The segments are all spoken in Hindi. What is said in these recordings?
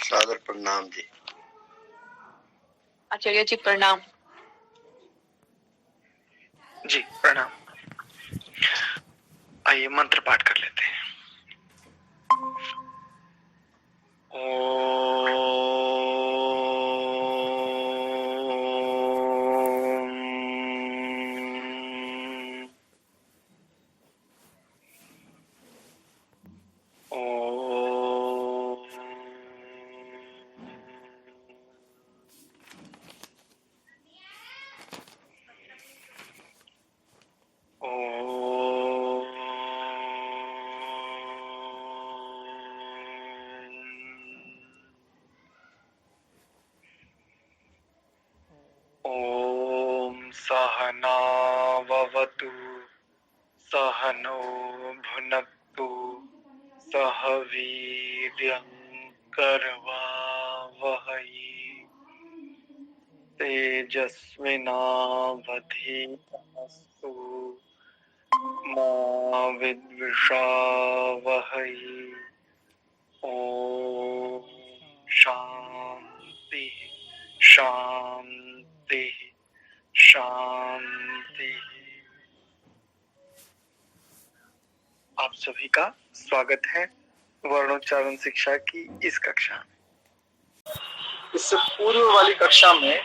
सादर प्रणाम जी। आचार्य जी प्रणाम। जी प्रणाम। आइए मंत्र पाठ कर लेते हैं। सहना ववतु सहनो भुनक्तु सह वीर्यं करवावहै तेजस्विनावधीतमस्तु मा विद्विषावहै। ओम शांति शांति शांति। आप सभी का स्वागत है वर्णोच्चारण शिक्षा की इस कक्षा में। इससे पूर्व वाली कक्षा में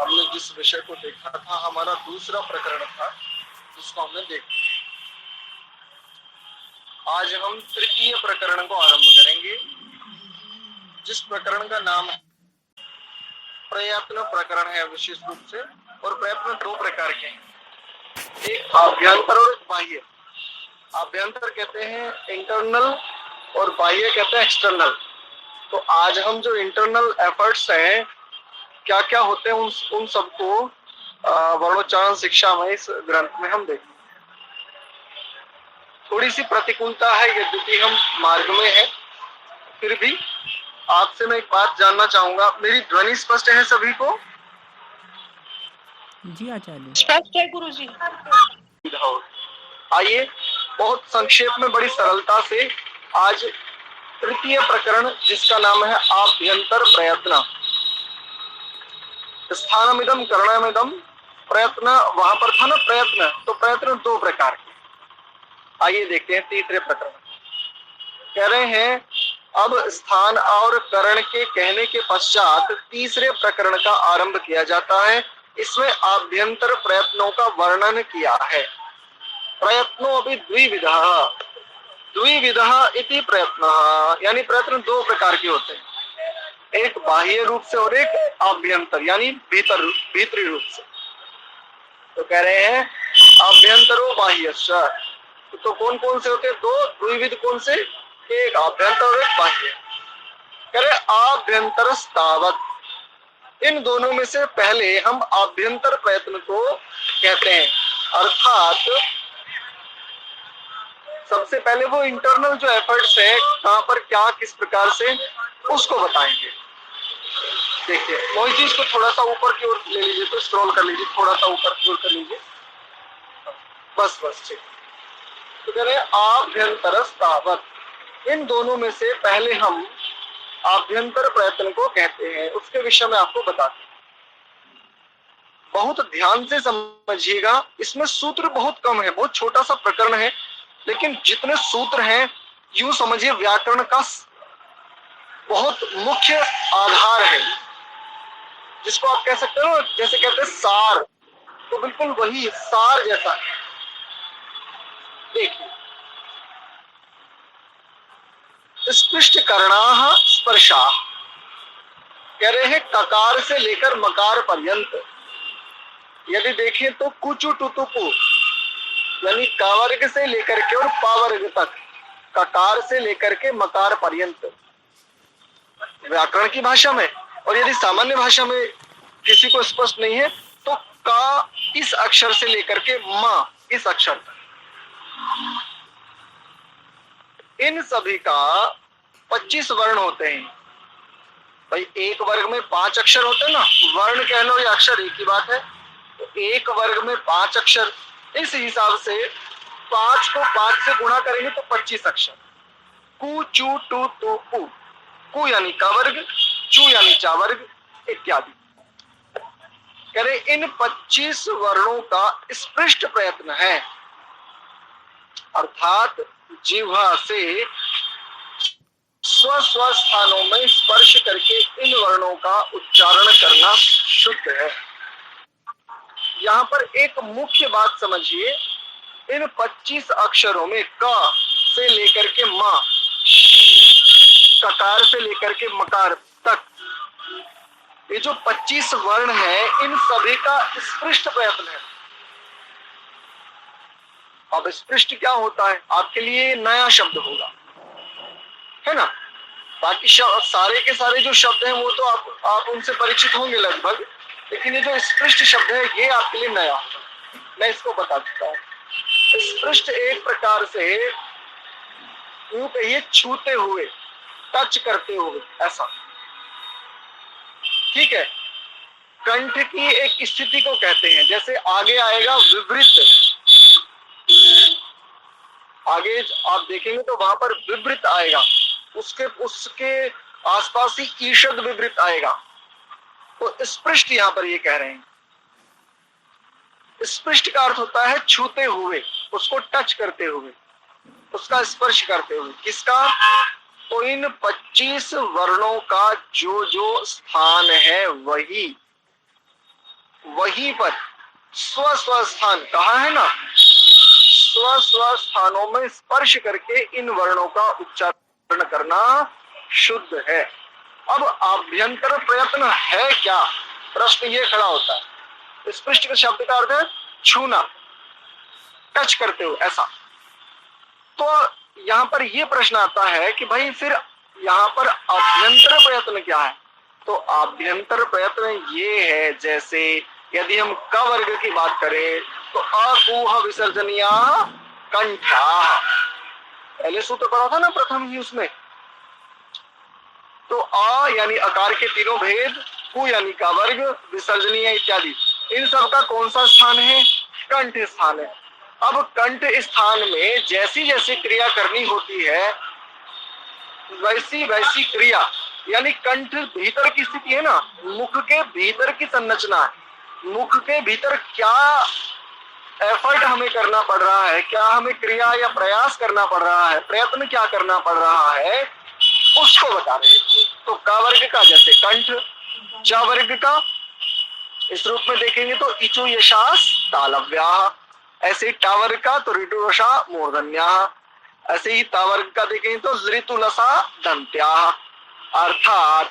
हमने जिस विषय को देखा था, हमारा दूसरा प्रकरण था, जिसको हमने देखा। आज हम तृतीय प्रकरण को आरंभ करेंगे, जिस प्रकरण का नाम प्रयत्न प्रकरण है विशेष रूप से। और प्रयत्न दो प्रकार के हैं, एक आभ्यंतर और एक बाह्य। आभ्यंतर कहते हैं इंटरनल और बाह्य कहते हैं एक्सटर्नल। तो आज हम जो इंटरनल एफर्ट्स हैं, क्या क्या होते हैं, उन सबको वर्णोच्चारण शिक्षा में इस ग्रंथ में हम देखें। थोड़ी सी प्रतिकूलता है, यद्यपि हम मार्ग में हैं, फिर भी आपसे मैं एक बात जानना चाहूंगा। मेरी ध्वनि स्पष्ट है सभी को? जी आचार्य। स्पष्ट है गुरु जी। आइए बहुत संक्षेप में बड़ी सरलता से आज तृतीय प्रकरण, जिसका नाम है आभ्यंतर प्रयत्न। स्थानमिदं करणमिदं प्रयत्न, वहां पर था ना प्रयत्न, तो प्रयत्न दो प्रकार के। आइए देखते हैं तीसरे प्रकरण। कह रहे हैं अब स्थान और करण के कहने के पश्चात तीसरे प्रकरण का आरंभ किया जाता है। इसमें आभ्यंतर प्रयत्नों का वर्णन किया है। प्रयत्नो अभी द्विविधः द्विविधः इति प्रयत्नः, यानी प्रयत्न दो प्रकार के होते हैं, एक बाह्य रूप से और एक आभ्यंतर यानी भीतरी रूप से। तो कह रहे हैं आभ्यंतरो बाह्यश्च। तो कौन कौन से होते हैं? दो द्विविध। कौन से? एक आभ्यंतर और एक बाह्य। कह रहे आभ्यंतरस्तावत्, इन दोनों में से पहले हम आभ्यंतर प्रयत्न को कहते हैं। अर्थात सबसे पहले वो इंटरनल जो एफर्ट्स है, कहां पर क्या किस प्रकार से, उसको बताएंगे। देखिए मोहित जी, इसको थोड़ा सा ऊपर की ओर ले लीजिए, तो स्क्रॉल कर लीजिए, थोड़ा सा ऊपर की ओर कर लीजिए, बस बस ठीक। तो कह रहे हैं आभ्यंतरस्तावत्, इन दोनों में से पहले हम आभ्यंतर प्रयत्न को कहते हैं। उसके विषय में आपको बताते हैं। बहुत ध्यान से समझिएगा, इसमें सूत्र बहुत कम है, बहुत छोटा सा प्रकरण है, लेकिन जितने सूत्र हैं यूं समझिए व्याकरण का बहुत मुख्य आधार है, जिसको आप कह सकते हो जैसे कहते हैं सार, तो बिल्कुल वही सार जैसा है। देखिए स्पृष्ट करणाः स्पर्शाः, कह रहे हैं ककार से लेकर मकार पर्यंत। यदि देखें तो कुचु टुतुपु, यानी कावर्ग से लेकर के और पावर्ग तक, ककार से लेकर के मकार पर्यंत व्याकरण की भाषा में। और यदि सामान्य भाषा में किसी को स्पष्ट नहीं है तो का इस अक्षर से लेकर के मा इस अक्षर तक, इन सभी का 25 वर्ण होते हैं। भाई एक वर्ग में 5 अक्षर होते हैं ना, वर्ण कह लो या अक्षर एक ही बात है। तो एक वर्ग में 5 अक्षर, इस हिसाब से 5 को 5 से गुणा करेंगे तो 25 अक्षर। कु चू टू तू पू, कु यानी का वर्ग, चू यानी चा वर्ग इत्यादि। कह रहे इन 25 वर्णों का स्पृष्ट प्रयत्न है, अर्थात जिह्वा से स्व स्व स्थानों में स्पर्श करके इन वर्णों का उच्चारण करना शुद्ध है। यहाँ पर एक मुख्य बात समझिए, इन 25 अक्षरों में क से लेकर के मां, ककार से लेकर के मकार तक, ये जो 25 वर्ण है इन सभी का स्पृष्ट प्रयत्न है। अब स्पृष्ट क्या होता है आपके लिए नया शब्द होगा, है ना। बाकी सारे के सारे जो शब्द हैं वो तो आप उनसे परिचित होंगे लगभग, लेकिन ये जो स्पृष्ट शब्द है ये आपके लिए नया होगा। मैं इसको बता देता हूँ। स्पृष्ट एक प्रकार से यूं कहिए छूते हुए, टच करते हुए, ऐसा, ठीक है। कंठ की एक स्थिति को कहते हैं, जैसे आगे आएगा विवृत, आगे आप देखेंगे तो वहां पर विवृत आएगा, उसके आसपास ही ईषद विवृत आएगा। तो स्पृष्ट यहां पर ये कह रहे हैं। स्पृष्ट का अर्थ होता है छूते हुए, उसको टच करते हुए, उसका स्पर्श करते हुए। किसका? तो इन 25 वर्णों का जो जो स्थान है वहीं पर स्व स्व स्थान कहा है ना, स्व स्व स्थानों में स्पर्श करके इन वर्णों का उच्चारण करना शुद्ध है। अब आभ्यंतर प्रयत्न है क्या, प्रश्न ये खड़ा होता है। स्पृष्ट के शब्द का अर्थ है छूना, टच करते हो, ऐसा। तो यहाँ पर ये प्रश्न आता है कि भाई फिर यहाँ पर आभ्यंतर प्रयत्न क्या है? तो आभ्यंतर प्रयत्न ये है, जैसे यदि हम क वर्ग की बात करें तो अकूह विसर्जनीया कंठा, पहले सूत्र पढ़ा था ना प्रथम ही उसमें। तो अ यानी आकार के तीनों भेद, कु यानी का वर्ग, विसर्जनीय इत्यादि, इन सब का कौन सा स्थान है? कंठ स्थान है। अब कंठ स्थान में जैसी जैसी क्रिया करनी होती है वैसी वैसी क्रिया, यानी कंठ भीतर की स्थिति है ना, मुख के भीतर की संरचना है। मुख के भीतर क्या एफर्ट हमें करना पड़ रहा है, क्या हमें क्रिया या प्रयास करना पड़ रहा है, प्रयत्न क्या करना पड़ रहा है, उसको बता रहे हैं। तो क वर्ग का जैसे कंठ, च वर्ग का इस रूप में देखेंगे तो इचु यशास तालव्या, ऐसे ही टा वर्ग का तो ऋतुरसा मूर्धन्या, ऐसे ही ता वर्ग का देखेंगे तो ऋतुलसा दंत्या। अर्थात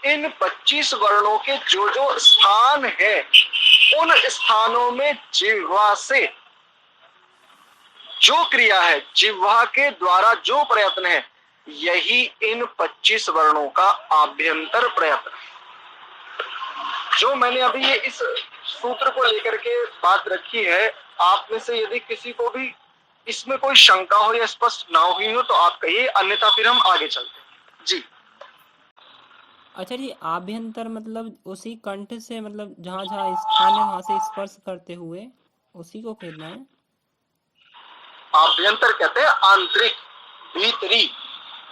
इन 25 वर्णों के जो जो स्थान है उन स्थानों में जिह्वा से जो क्रिया है, जिह्वा के द्वारा जो प्रयत्न है, यही इन 25 वर्णों का आभ्यंतर प्रयत्न। जो मैंने अभी ये इस सूत्र को लेकर के बात रखी है, आप में से यदि किसी को भी इसमें कोई शंका हो या स्पष्ट ना हुई हो तो आप कहिए, अन्यथा फिर हम आगे चलते हैं जी। अच्छा जी, आभ्यंतर मतलब उसी कंठ से, मतलब जहाँ जहाँ स्थान है वहां से स्पर्श करते हुए उसी को कहना है। आभ्यंतर कहते हैं आंतरिक, भीतरी,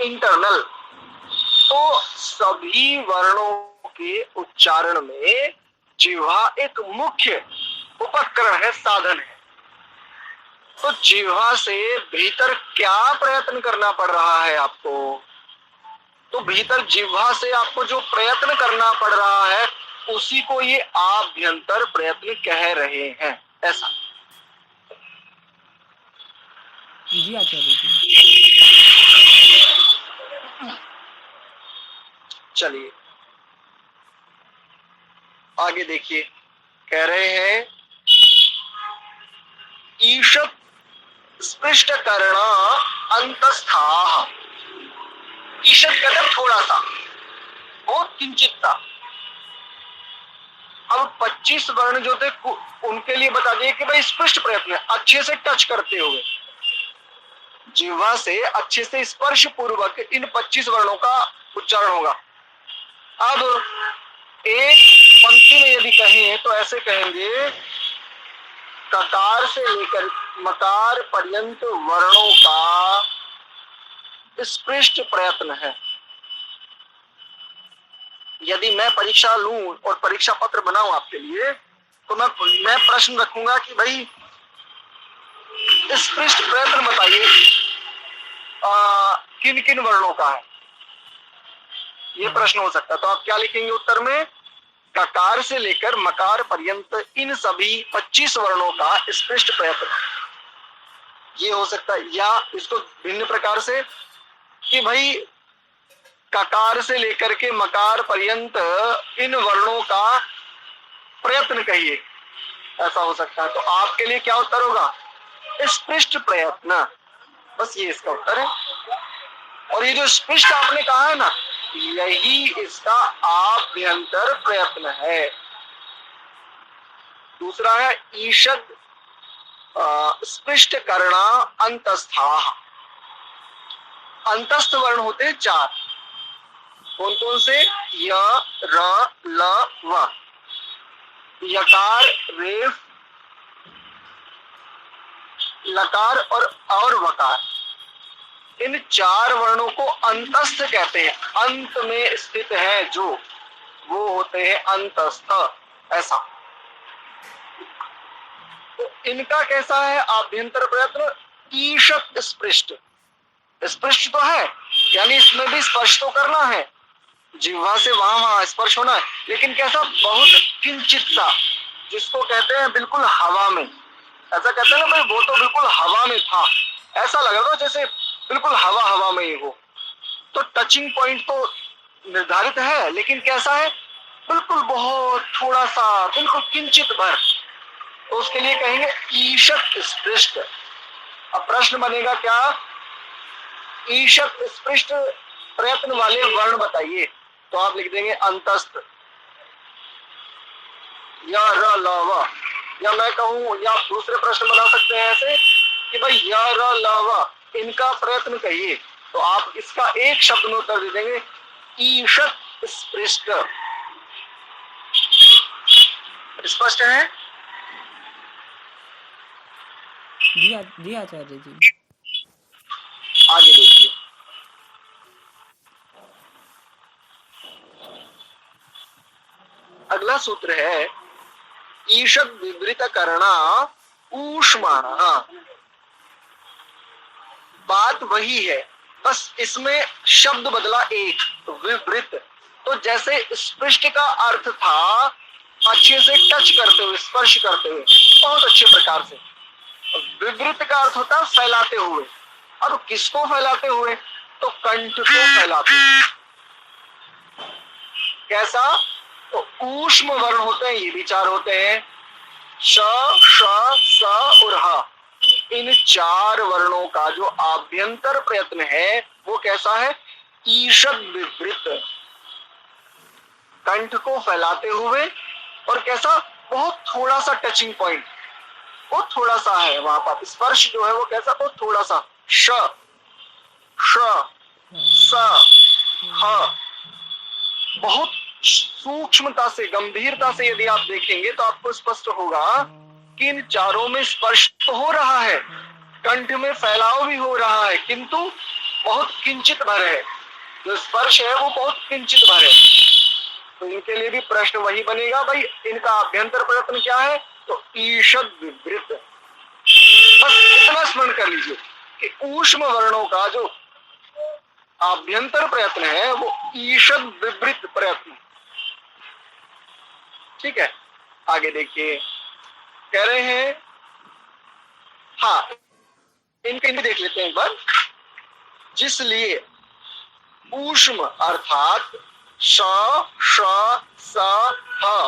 इंटरनल। तो सभी वर्णों के उच्चारण में जिह्वा एक मुख्य उपकरण है, साधन है। तो जिह्वा से भीतर क्या प्रयत्न करना पड़ रहा है आपको? तो भीतर जिह्वा से आपको जो प्रयत्न करना पड़ रहा है उसी को ये आभ्यंतर प्रयत्न कह रहे हैं, ऐसा। जी आचार्य जी। चलिए आगे देखिए, कह रहे हैं ईशत स्पृष्ट करणा अंतस्था। ईशत कहते थोड़ा सा, बहुत किंचित था। अब 25 वर्ण जो थे उनके लिए बता दिए कि भाई स्पृष्ट प्रयत्न, अच्छे से टच करते हुए, जिह्वा से अच्छे से स्पर्श पूर्वक इन 25 वर्णों का उच्चारण होगा। अब एक पंक्ति में यदि कहें तो ऐसे कहेंगे, ककार से लेकर मकार पर्यंत वर्णों का स्पृष्ट प्रयत्न है। यदि मैं परीक्षा लूं और परीक्षा पत्र बनाऊं आपके लिए, तो मैं प्रश्न रखूंगा कि भाई स्पष्ट प्रयत्न बताइए किन किन वर्णों का है, ये प्रश्न हो सकता है। तो आप क्या लिखेंगे उत्तर में? ककार से लेकर मकार पर्यंत इन सभी 25 वर्णों का स्पष्ट प्रयत्न, ये हो सकता है। या इसको भिन्न प्रकार से कि भाई ककार से लेकर के मकार पर्यंत इन वर्णों का प्रयत्न कहिए, ऐसा हो सकता है। तो आपके लिए क्या उत्तर होगा? स्पष्ट प्रयत्न, बस ये इसका उत्तर है। और ये जो स्पष्ट आपने कहा है ना, यही इसका आभ्यंतर प्रयत्न है। दूसरा है ईषद स्पष्ट करना अंतस्था। अंतस्थ वर्ण होते हैं 4, कौन कौन से? य, र, ल, व। यकार, रेफ, लकार और वकार, इन 4 वर्णों को अंतस्थ कहते हैं। अंत में स्थित है जो, वो होते हैं अंतस्थ, ऐसा। तो इनका कैसा है आभ्यंतर प्रयत्न? ईषत स्पृष्ट। स्पृष्ट तो है, यानी इसमें भी स्पर्श तो करना है, जिह्वा से वहां स्पर्श होना है, लेकिन कैसा? बहुत किंचित सा, जिसको कहते हैं बिल्कुल हवा में। ऐसा कहते हैं ना भाई, वो तो बिल्कुल हवा में था, ऐसा लगा जैसे बिल्कुल हवा हवा में ही हो। तो टचिंग पॉइंट तो निर्धारित है, लेकिन कैसा है? बिल्कुल बहुत थोड़ा सा, बिल्कुल किंचित भर। तो उसके लिए कहेंगे ईषत स्पृष्ट। अब प्रश्न बनेगा क्या? ईषत स्पृष्ट प्रयत्न वाले वर्ण बताइए। तो आप लिख देंगे अंतस्थ, या र ल व। या मैं कहूं, या आप दूसरे प्रश्न बना सकते हैं ऐसे कि भाई या र ल व, इनका प्रयत्न कहिए। तो आप इसका एक शब्द में उत्तर दे देंगे ईषत स्पृष्ट। स्पष्ट है? जी आचार्य जी। आगे देखिए, अगला सूत्र है ईषद विवृत करना ऊष्माण। बात वही है, बस इसमें शब्द बदला एक, विवृत। तो जैसे स्पृष्ट का अर्थ था अच्छे से टच करते हुए, स्पर्श करते हुए, बहुत अच्छे प्रकार से। विवृत का अर्थ होता है फैलाते हुए। अब किसको फैलाते हुए? तो कंठ को फैलाते हुए। कैसा? तो ऊष्म वर्ण होते हैं, ये विचार होते हैं श, श, स और ह। इन 4 वर्णों का जो आभ्यंतर प्रयत्न है वो कैसा है? ईषद विवृत, कंठ को फैलाते हुए। और कैसा? बहुत थोड़ा सा टचिंग पॉइंट, वो थोड़ा सा है वहां पर, स्पर्श जो है वो कैसा? बहुत थोड़ा सा। श, श, स, ह। बहुत सूक्ष्मता से, गंभीरता से यदि आप देखेंगे तो आपको स्पष्ट होगा कि इन 4 में स्पर्श तो हो रहा है, कंठ में फैलाव भी हो रहा है, किंतु बहुत किंचित भर है। जो स्पर्श है वो बहुत किंचित भर है। तो इनके लिए भी प्रश्न वही बनेगा, भाई इनका आभ्यंतर प्रयत्न क्या है? तो ईषद विवृत। बस इतना स्मरण कर लीजिए कि ऊष्म वर्णों का जो आभ्यंतर प्रयत्न है वो ईषद विवृत प्रयत्न। ठीक है, आगे देखिए, कह रहे हैं, हाँ इनके देख लेते हैं एक बार। जिसलिए ऊष्म अर्थात श, श, स, ह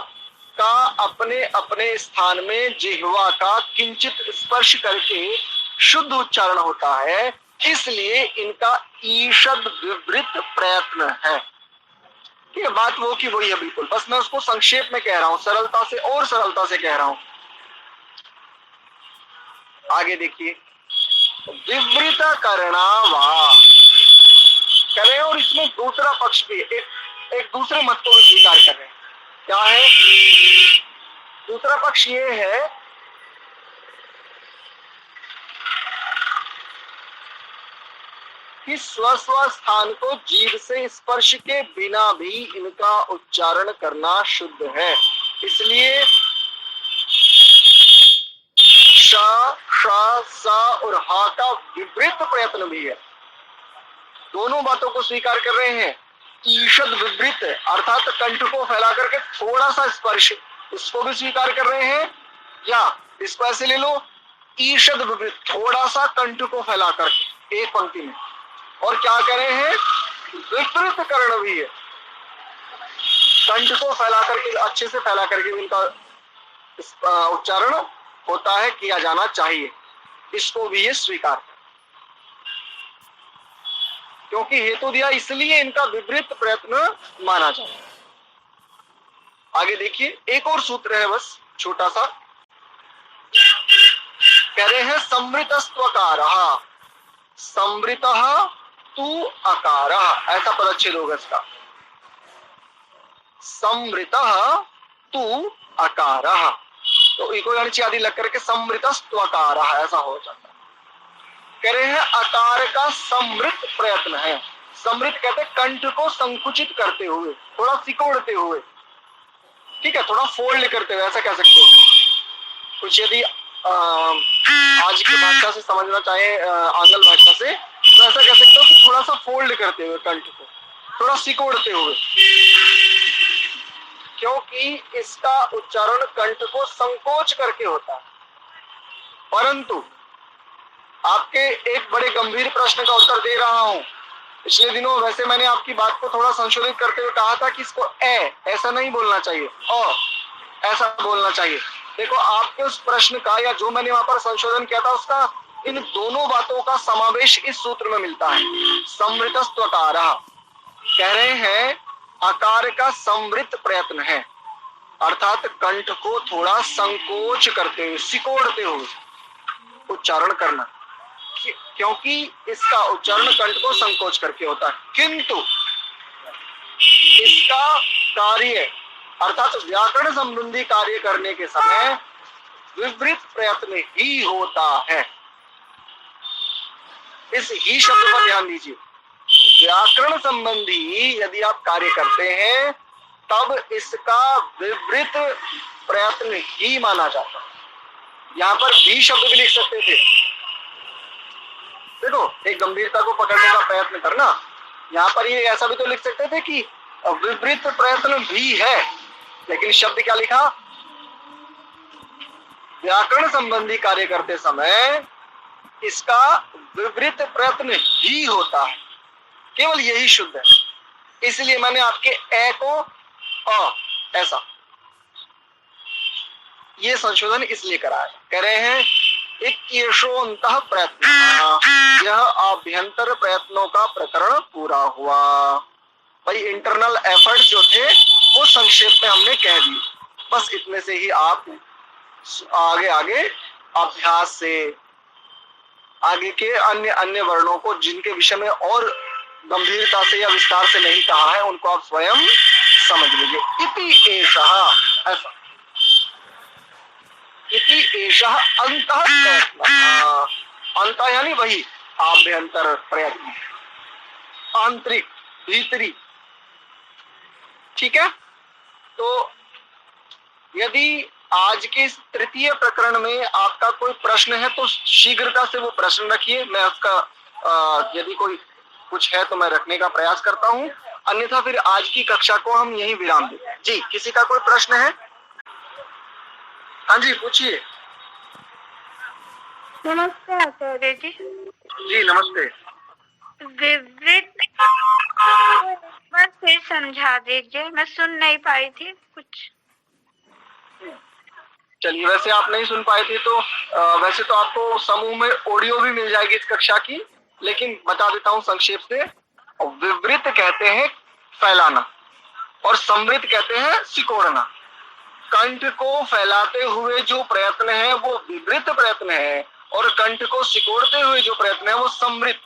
का अपने अपने स्थान में जिह्वा का किंचित स्पर्श करके शुद्ध उच्चारण होता है, इसलिए इनका ईषद विवृत प्रयत्न है। ये बात वो की वही है बिल्कुल, बस मैं उसको संक्षेप में कह रहा हूं, सरलता से और सरलता से कह रहा हूं। आगे देखिए, विवृत करना वा करें, और इसमें दूसरा पक्ष भी एक दूसरे मत को भी स्वीकार कर रहे हैं। क्या है दूसरा पक्ष? ये है कि स्व स्व स्थान को जीभ से स्पर्श के बिना भी इनका उच्चारण करना शुद्ध है। इसलिए श, श, स और हा का विपरीत प्रयत्न भी है। दोनों बातों को स्वीकार कर रहे हैं। ईषद विपरीत अर्थात कंठ को फैला करके थोड़ा सा स्पर्श, इसको भी स्वीकार कर रहे हैं। या इसको ऐसे ले लो, ईषद विपरीत थोड़ा सा कंठ को फैला करके एक पंक्ति में। और क्या कह रहे हैं, विपरीत कर्ण भी है, कंठ को फैला करके अच्छे से फैला करके इनका उच्चारण होता है, किया जाना चाहिए। इसको भी ये स्वीकार, क्योंकि हेतु दिया इसलिए इनका विपरीत प्रयत्न माना जाए। आगे देखिए, एक और सूत्र है बस छोटा सा, कह रहे हैं संवृतस्त्वकारः, संवृतः तु अकारः, ऐसा पदच्छेद होगा इसका, संवृतः तु अकारः। तो इको यानी आदि लग करके संवृतस्त्वकारः ऐसा हो जाता है। कह रहे हैं अकार का संवृत प्रयत्न है। संवृत कहते हैं कंठ को संकुचित करते हुए, थोड़ा सिकोड़ते हुए, ठीक है, थोड़ा फोल्ड करते हुए, ऐसा कह सकते हो। कुछ यदि आज की भाषा से समझना चाहे, आंग्ल भाषा से, तो ऐसा कह सकते हो कि थोड़ा सा फोल्ड करते हुए, कंठ को थोड़ा सिकोड़ते हुए, क्योंकि इसका उच्चारण कंठ को संकोच करके होता है। परंतु आपके एक बड़े गंभीर प्रश्न का उत्तर दे रहा हूं। पिछले दिनों वैसे मैंने आपकी बात को थोड़ा संशोधित करते हुए कहा था कि इसको ऐसा नहीं बोलना चाहिए, ऐसा बोलना चाहिए। देखो, आपके उस प्रश्न का या जो मैंने वहां पर संशोधन किया था उसका इन दोनों बातों का समावेश इस सूत्र में मिलता है। संवृतस्त्वकारः कह रहे हैं आकार का संवृत प्रयत्न है, अर्थात कंठ को थोड़ा संकोच करते हुए, सिकोड़ते हुए उच्चारण करना, क्योंकि इसका उच्चारण कंठ को संकोच करके होता है। किंतु इसका कार्य अर्थात व्याकरण संबंधी कार्य करने के समय विपरीत प्रयत्न ही होता है। इस ही शब्द पर ध्यान दीजिए। व्याकरण संबंधी यदि आप कार्य करते हैं तब इसका विपरीत प्रयत्न ही माना जाता है। यहां पर भी शब्द भी लिख सकते थे। देखो, एक गंभीरता को पकड़ने का प्रयत्न करना, यहाँ पर ये ऐसा भी तो लिख सकते थे कि विपरीत प्रयत्न भी है, लेकिन शब्द क्या लिखा, व्याकरण संबंधी कार्य करते समय इसका विपरीत प्रयत्न ही होता है, केवल यही शुद्ध है। इसलिए मैंने आपके ए को ऐसा ये संशोधन इसलिए करा है। कह रहे हैं इत्येषोऽन्तः प्रयत्न, यह आभ्यंतर प्रयत्नों का प्रकरण पूरा हुआ। भाई इंटरनल एफर्ट जो थे वो संक्षेप में हमने कह दी। बस इतने से ही आप आगे आगे अभ्यास से आगे के अन्य अन्य वर्णों को, जिनके विषय में और गंभीरता से या विस्तार से नहीं कहा है, उनको आप स्वयं समझ लीजिए। इति एषः, ऐसा इति एषः अन्तः प्रयत्नः, अंत यानी वही आभ्यंतर प्रयत्न, आंतरिक, भीतरी, ठीक है। तो यदि आज के इस तृतीय प्रकरण में आपका कोई प्रश्न है तो शीघ्रता से वो प्रश्न रखिए। मैं उसका यदि कोई कुछ है तो मैं रखने का प्रयास करता हूं, अन्यथा फिर आज की कक्षा को हम यहीं विराम देते हैं। जी, किसी का कोई प्रश्न है? हाँ जी, पूछिए। नमस्ते आचार्य जी। जी नमस्ते। विवृत बस फिर समझा दीजिए, मैं सुन नहीं पाई थी कुछ। चलिए, वैसे आप नहीं सुन पाए थे तो वैसे तो आपको समूह में ऑडियो भी मिल जाएगी इस कक्षा की, लेकिन बता देता हूं संक्षेप से। विवृत कहते हैं फैलाना और संवृत कहते हैं सिकोड़ना। कंठ को फैलाते हुए जो प्रयत्न है वो विवृत प्रयत्न है, और कंठ को सिकोड़ते हुए जो प्रयत्न है वो संवृत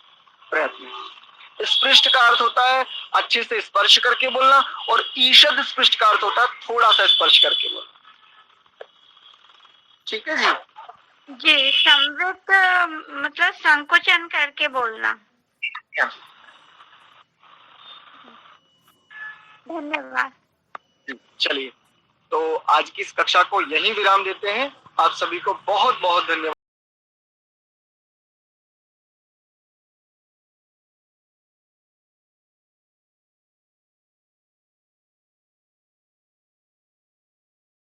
प्रयत्न है। स्पृष्ट का अर्थ होता है अच्छे से स्पर्श करके बोलना, और ईषद स्पृष्ट का अर्थ होता है थोड़ा सा स्पर्श करके बोलना। ठीक है जी। जी, संवृत मतलब संकुचन करके बोलना। ध्यान धन्यवाद। दीजिए। चलिए, तो आज की इस कक्षा को यहीं विराम देते हैं। आप सभी को बहुत बहुत धन्यवाद।